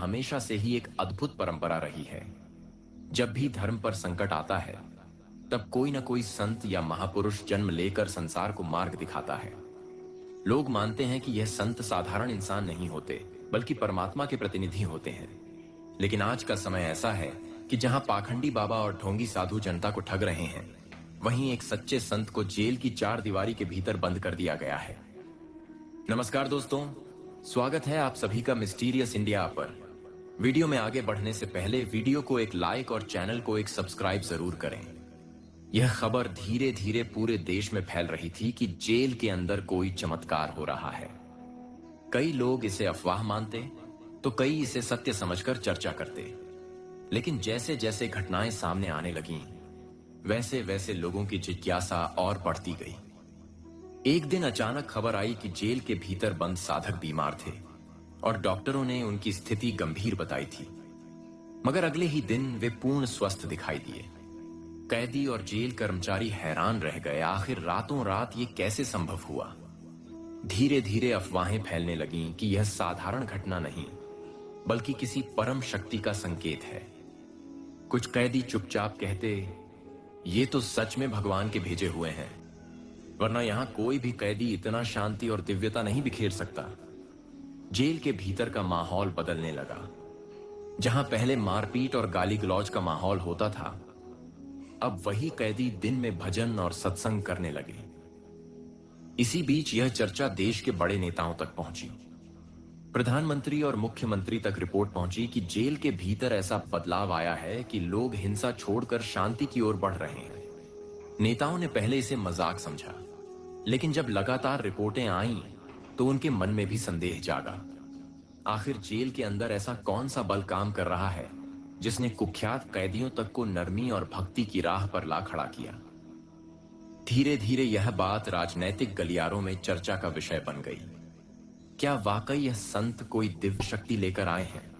हमेशा से ही एक अद्भुत परंपरा रही है। जब भी धर्म पर संकट आता है, तब कोई न कोई संत या महापुरुष जन्म लेकर संसार को मार्ग दिखाता है। लोग मानते हैं कि यह संत साधारण इंसान नहीं होते, बल्कि परमात्मा के प्रतिनिधि होते हैं। लेकिन आज का समय ऐसा है कि जहां पाखंडी बाबा और ढोंगी साधु जनता को ठग रहे हैं, वहीं एक सच्चे संत को जेल की चार दीवारी के भीतर बंद कर दिया गया है। नमस्कार दोस्तों, स्वागत है आप सभी का मिस्टीरियस इंडिया पर। वीडियो में आगे बढ़ने से पहले वीडियो को एक लाइक और चैनल को एक सब्सक्राइब जरूर करें। यह खबर धीरे धीरे पूरे देश में फैल रही थी कि जेल के अंदर कोई चमत्कार हो रहा है। कई लोग इसे अफवाह मानते, तो कई इसे सत्य समझकर चर्चा करते। लेकिन जैसे जैसे घटनाएं सामने आने लगीं, वैसे वैसे लोगों की जिज्ञासा और बढ़ती गई। एक दिन अचानक खबर आई कि जेल के भीतर बंद साधक बीमार थे और डॉक्टरों ने उनकी स्थिति गंभीर बताई थी। मगर अगले ही दिन वे पूर्ण स्वस्थ दिखाई दिए। कैदी और जेल कर्मचारी हैरान रह गए, आखिर रातों रात ये कैसे संभव हुआ। धीरे धीरे अफवाहें फैलने लगीं कि यह साधारण घटना नहीं, बल्कि किसी परम शक्ति का संकेत है। कुछ कैदी चुपचाप कहते, ये तो सच में भगवान के भेजे हुए हैं, वरना यहां कोई भी कैदी इतना शांति और दिव्यता नहीं बिखेर सकता। जेल के भीतर का माहौल बदलने लगा। जहां पहले मारपीट और गाली गलौज का माहौल होता था, अब वही कैदी दिन में भजन और सत्संग करने लगे। इसी बीच यह चर्चा देश के बड़े नेताओं तक पहुंची। प्रधानमंत्री और मुख्यमंत्री तक रिपोर्ट पहुंची कि जेल के भीतर ऐसा बदलाव आया है कि लोग हिंसा छोड़कर शांति की ओर बढ़ रहे हैं। नेताओं ने पहले इसे मजाक समझा, लेकिन जब लगातार रिपोर्टें आईं, तो उनके मन में भी संदेह जागा। आखिर जेल के अंदर ऐसा कौन सा बल काम कर रहा है जिसने कुख्यात कैदियों तक को नरमी और भक्ति की राह पर ला खड़ा किया। धीरे धीरे यह बात राजनैतिक गलियारों में चर्चा का विषय बन गई। क्या वाकई यह संत कोई दिव्य शक्ति लेकर आए हैं?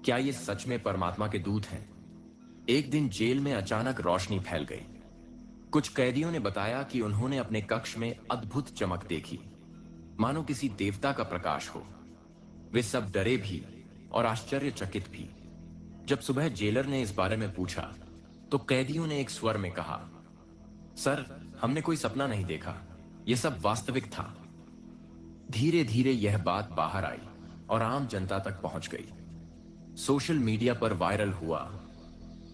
क्या ये सच में परमात्मा के दूत हैं? एक दिन जेल में अचानक रोशनी फैल गई। कुछ कैदियों ने बताया कि उन्होंने अपने कक्ष में अद्भुत चमक देखी, मानो किसी देवता का प्रकाश हो। वे सब डरे भी और आश्चर्यचकित भी। जब सुबह जेलर ने इस बारे में पूछा, तो कैदियों ने एक स्वर में कहा, सर, हमने कोई सपना नहीं देखा, यह सब वास्तविक था। धीरे धीरे यह बात बाहर आई और आम जनता तक पहुंच गई। सोशल मीडिया पर वायरल हुआ,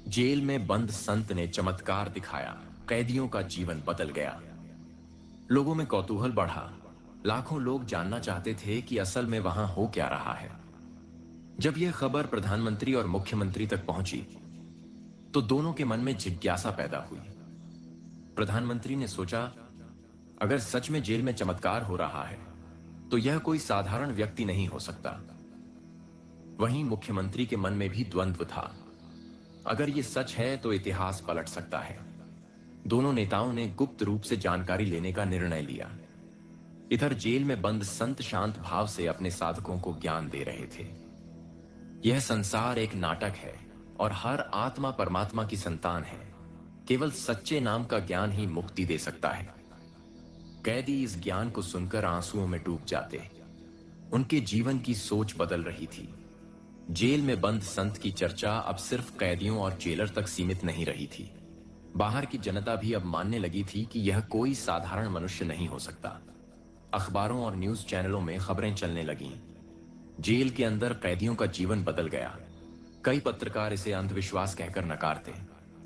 जेल में बंद संत ने चमत्कार दिखाया, कैदियों का जीवन बदल गया। लोगों में कौतूहल बढ़ा। लाखों लोग जानना चाहते थे कि असल में वहां हो क्या रहा है। जब यह खबर प्रधानमंत्री और मुख्यमंत्री तक पहुंची, तो दोनों के मन में जिज्ञासा पैदा हुई। प्रधानमंत्री ने सोचा, अगर सच में जेल में चमत्कार हो रहा है, तो यह कोई साधारण व्यक्ति नहीं हो सकता। वहीं मुख्यमंत्री के मन में भी द्वंद्व था। अगर यह सच है तो इतिहास पलट सकता है। दोनों नेताओं ने गुप्त रूप से जानकारी लेने का निर्णय लिया। इधर जेल में बंद संत शांत भाव से अपने साधकों को ज्ञान दे रहे थे। यह संसार एक नाटक है और हर आत्मा परमात्मा की संतान है। केवल सच्चे नाम का ज्ञान ही मुक्ति दे सकता है। कैदी इस ज्ञान को सुनकर आंसुओं में डूब जाते। उनके जीवन की सोच बदल रही थी। जेल में बंद संत की चर्चा अब सिर्फ कैदियों और जेलर तक सीमित नहीं रही थी। बाहर की जनता भी अब मानने लगी थी कि यह कोई साधारण मनुष्य नहीं हो सकता। अखबारों और न्यूज चैनलों में खबरें चलने लगीं, जेल के अंदर कैदियों का जीवन बदल गया। कई पत्रकार इसे अंधविश्वास कहकर नकारते,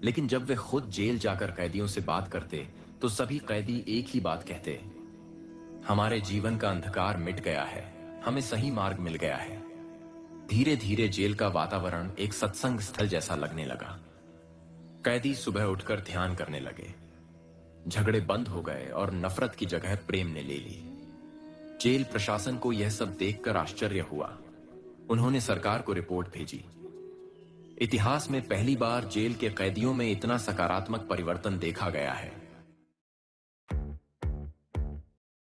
लेकिन जब वे खुद जेल जाकर कैदियों से बात करते, तो सभी कैदी एक ही बात कहते, हमारे जीवन का अंधकार मिट गया है, हमें सही मार्ग मिल गया है। धीरे धीरे जेल का वातावरण एक सत्संग स्थल जैसा लगने लगा। कैदी सुबह उठकर ध्यान करने लगे। झगड़े बंद हो गए और नफरत की जगह प्रेम ने ले ली। जेल प्रशासन को यह सब देखकर आश्चर्य हुआ। उन्होंने सरकार को रिपोर्ट भेजी। इतिहास में पहली बार जेल के कैदियों में इतना सकारात्मक परिवर्तन देखा गया है।